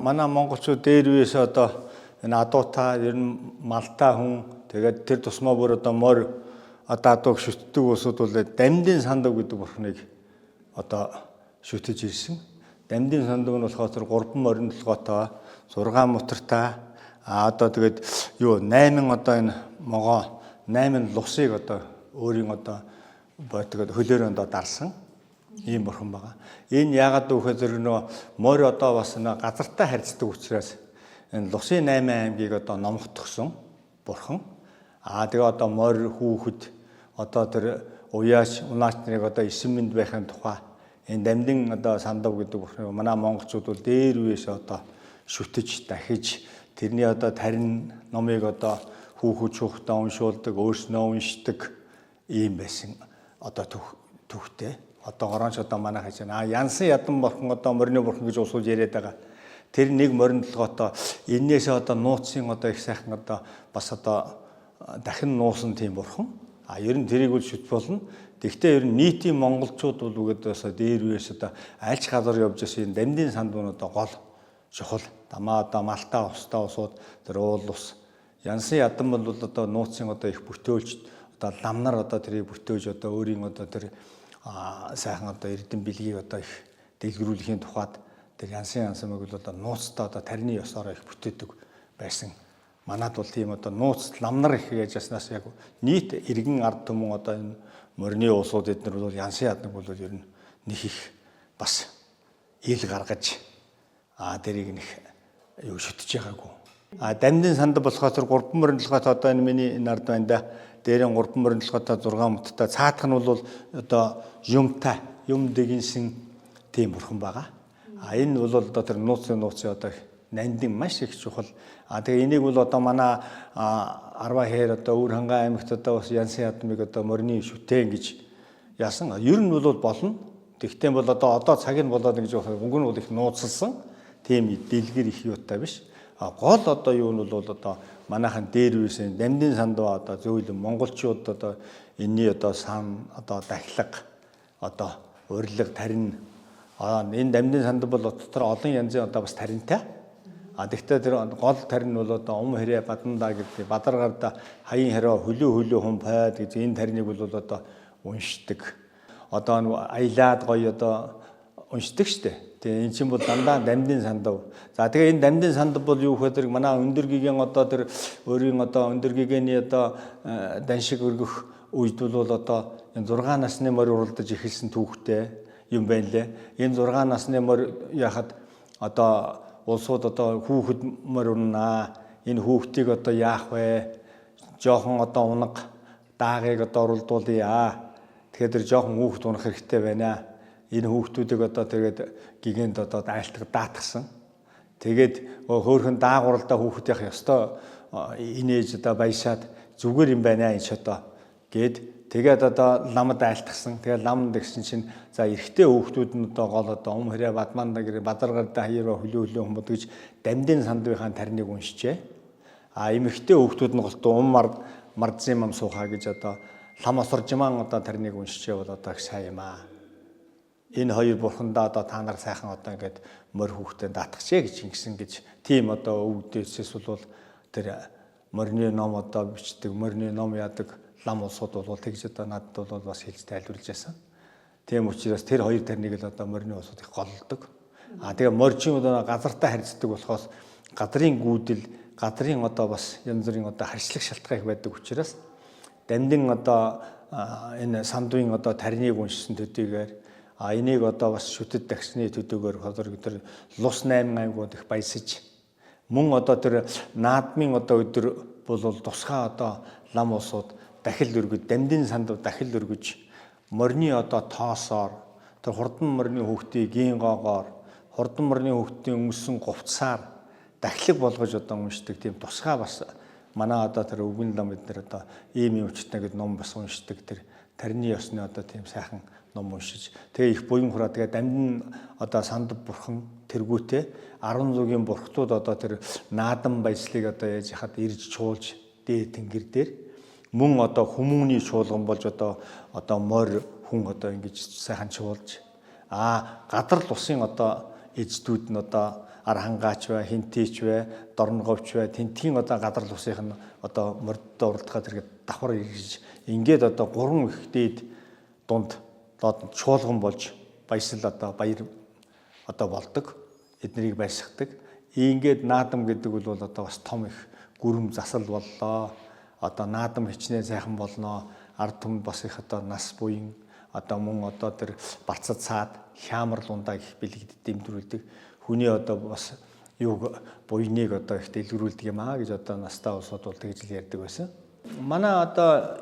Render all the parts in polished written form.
манай монголчууд дээр үеэс одоо энэ адуута ер нь малтай хүн тэгээд тэр тусмаа бүр одоо морь адууг шүтдэг усуд бол дамдын сандав гэдэг бурхныг одоо шүтэж ирсэн. Дамдын сандав нь болохоор 3 морин толгойтой 6 мотортай одоо тэгээд 8 одоо энэ могоо 8 лусыг одоо өөрийн одоо тэгээд хөлөөрөө одоо дарсан ийм бурхан байгаа. Энэ яагаад гэвэл нөгөө морь одоо бас газартай харьцдаг учраас энэ Лусын 8 аймгийг одоо номхотгсон бурхан. Тэгээ одоо морь хүүхэд одоо тэр уяаш унаач нарыг одоо 9 минут байхын тухай энэ дамдын одоо сандав гэдэг бурхан манай монголчууд бол дээр үеэс одоо шүтэж дахиж тэрний одоо тарин номыг одоо хүүхэд шүүхтээ уншуулдаг, өөрснөө уншдаг ийм байсан одоо төвхтэй. Одоо оронч одоо манай хаж янсан ядан бурхан одоо морины бурхан гэж усуулж яриад байгаа. Тэр нэг морин толгойтой энээсээ одоо нууцын одоо их сайхан одоо бас одоо дахин нуусан тийм бурхан. Ер нь тэрийг үл шүт болно. Гэхдээ ер нь нийтийн монголчууд бол үгээд бас дээр үеэс одоо альч газар явж исэн дамдын сандуун одоо гол чухал. Дамаа одоо малтаа устаа усууд тэр уул ус янсан ядан бол одоо нууцын одоо их бүтөөлж одоо ламнар одоо тэрийг бүтөөж одоо өөрийн одоо тэр сайхан одоо эрдэм бэлгийг одоо их дэлгэрүүлэхийн тухайд тэр янсан мэг бол одоо нууцтай одоо тарины ёсоор их бүтээдэг байсан. Манад бол тийм одоо нууц ламнар их гэж яснаас яг нийт иргэн ард түмэн одоо энэ морины улсууд эднэр бол янсан ядаг бол ер нь нэг их бас ил гаргаж тэрийг нэг юу шүтэж байгаагүй. Дамдын санд болохоор 3 морин толгойтой одоо энэ миний нард байна да. Дээрэн 3 морин толгойтой 6 муттай цаадах нь бол одоо юмтай юм дэгинсэн тийм бурхан байгаа. Энэ бол одоо тэр нууцын одоо нандин маш их чухал. Тэгээ энийг бол одоо манай арва хээр одоо Өвөр хангай аймагт одоо бас янсан ядмыг одоо морины шүтэн гэж яасан. Ер нь бол болно. Тэгтээ бол одоо цаг нь болоод гэж байгаа. Өнгө нь бол их нууцлсан. Тийм дэлгэр их юутай биш. Гол одоо юу нь бол одоо манайхан дээр үеийн дамдын сандав одоо зөөлөн монголчууд одоо энэний одоо сан одоо дахилга одоо урилга тарин энэ дамдын сандав бол дотор олон янзын одоо бас таринтай. Тэгтээ тэр гол тарин бол одоо хэрэ бадандаа гэдэг бадаргарда хаян хэрэ хөлөө хүн пайд гэж энэ тариныг бол одоо уншдаг. Одоо аялаад гоё одоо уншдаг штэ. Тэгээ эн чинь бол дандаа дамдын сандав. Тэгээ энэ дамдын сандав бол юу гэхээр манай өндөр гэгийн одоо тэр өөрийн одоо өндөр гэгээний одоо даншиг өргөх үед бол одоо энэ 6 насны морь уралдаж эхэлсэн түүхтэй юм байна лээ. Энэ 6 насны морь яхад одоо улсууд одоо хүүхэд морь унаа. Энэ хүүхдийг одоо яах вэ? Жохон одоо унаг даагыг одоо уралдуулъя. Тэгэхээр тэр жохон хүүхэд унах хэрэгтэй байна. Энэ хүүхдүүдийг одоо тэгээд гигэнд одоо даатгсан. Тэгээд хөөхөн даагууралдаа хүүхэд явах ёстой инээж одоо баясаад зүгээр юм байна энэ ч одоо гээд тэгээд одоо ламд айлтгсан. Тэгээд ламд гэсэн чинь за эрэгтэй хүүхдүүд нь одоо гол одоо хэрэ бадманда гэр бадаргарда хаяа хөлөө хүмүүс гэж дамдын сандвынхаа тариныг уншижээ. Эмэгтэй хүүхдүүд нь голтоо мардсан юм суухаа гэж одоо лам осоржман одоо тариныг уншижээ бол одоо их сайн юм аа. Энэ хоёр бурхандаа одоо та нар сайхан одоо ингээд морь хүүхдэд даатгачээ гэж ингэсэн гэж тийм одоо өвдөөсөөс бол тэр морины ном одоо бичдэг морины ном яадаг лам улсууд бол тэгж одоо надад бол бас хэлж тайлбарлаж байсан. Тийм учраас тэр хоёр тарныг л одоо морины улсууд их голлдог. Тэгээ моржийн одоо газартай харьцдаг болохоос газрын гүйдэл газрын одоо бас янз бүрийн одоо харьцлах шалтгаан их байдаг учраас дамдын одоо энэ сандвын одоо тариныг уншсан төдийгээр энийг одоо бас шүтэд тагсны төдөөгөр тэр Лус 8 аймагуд их баясаж мөн одоо тэр наадмын одоо өдөр бол тусгай одоо лам улсууд дахил өргөж дамдын сандав дахил өргөж морины одоо тоосоор тэр хурдан морины хүүхдийг гин гоогоор хурдан морины хүүхдийн өмсөн говцсаар дахилэг болгож одоо уншдаг тийм тусгай бас манай одоо тэр өвгөн лам эднэр одоо ийм юм учтна гэдэг ном бас уншдаг тэр тарины ёсны одоо тийм сайхан ном уншиж тэгээ их буян хураа тэгээ дамдын одоо сандав бурхан тэргүүтээ 10 зүгийн бурхтууд одоо тэр наадан баяслыг одоо яаж хаад ирж чуулж дээд тэнгэр дээр мөн одоо хүмүүний чуулган болж одоо морь хүн одоо ингэж сайхан чуулж гадар усын одоо эждүүд нь одоо ар хангаач бай, хинтийч бай, дорнговч бай, тентхийн одоо гадар усынх нь одоо мордтой уралдахад тэргээд давхар ирж ингээд одоо 3 их дээд дунд доод чуулган болж баясал одоо баяр одоо болдог. Эднийг баясгадаг. Ингээд наадам гэдэг бол одоо бас том их гүрэм засал боллоо. Одоо наадам хичнээн сайхан болноо. Ард түмэнд бас их одоо нас буян одоо мөн одоо тэр барцад цаад хямар лундаа гэх бэлэгд дэмдрүүлдэг. Хүний одоо бас юу буйныг одоо их дэлгэрүүлдэг юм аа гэж одоо настай улсууд бол тэгж л ярьдаг байсан. Манай одоо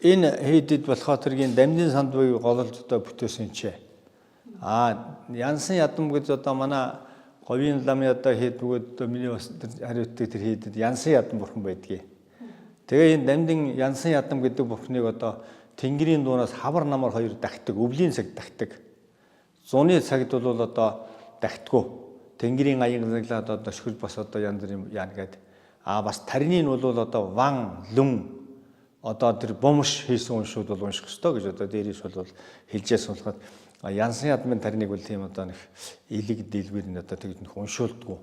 энэ хийдэд болохоор тэргийн дамжин сандвыг гололж одоо бүтээсэн ч Янсан ядам гэж одоо манай говийн ламын одоо хэд бөгөөд одоо миний бас хариуцдаг тэр хийдэд Янсан ядам бурхан байдгийг. Тэгээ энэ дамдин Янсан ядам гэдэг бурхныг одоо Тэнгэрийн дуунаас хавар намар хоёр дахдаг, өвлийн цаг дахдаг. Зуны цагт бол одоо дахтгүй. Тэнгэрийн аян заглаад одоо шүрж бас одоо янз бүр яана гэдэг. Бас тарины нь бол одоо ван, лүн одоо тэр бомш хийсэн уншууд бол унших ёстой гэж одоо дээрээс бол хэлжээс болоход Янсан ядмын тариныг бол тийм одоо нэг элэг дэлбэр нь одоо тэгж уншуулдаггүй.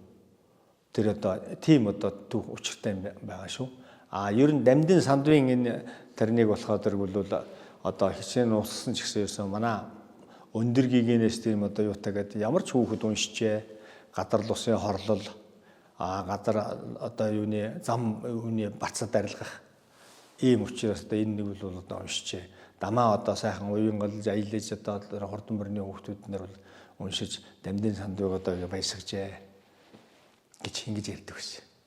Тэр одоо тийм одоо түүх учиртай байгаа шүү. Ер нь дамдын сандвын энэ тариныг болохоор тэр бол одоо хичээн уссан ч гэсэн ерөөсөн манай өндөр гигэнээс тийм одоо юутагээд ямар ч хүүхэд уншижээ. Гадар лусын хорлол гадар одоо юуны зам үний бацад арилгах ийм учраас одоо энэ нэг бол одоо уншижээ. Дамаа одоо сайхан уян голж аялаж одоо хурдан мөрний хүүхдүүд нар бол уншиж дамдын сандвыг одоо баясгажээ гэж ингэж ярьдаг байсан.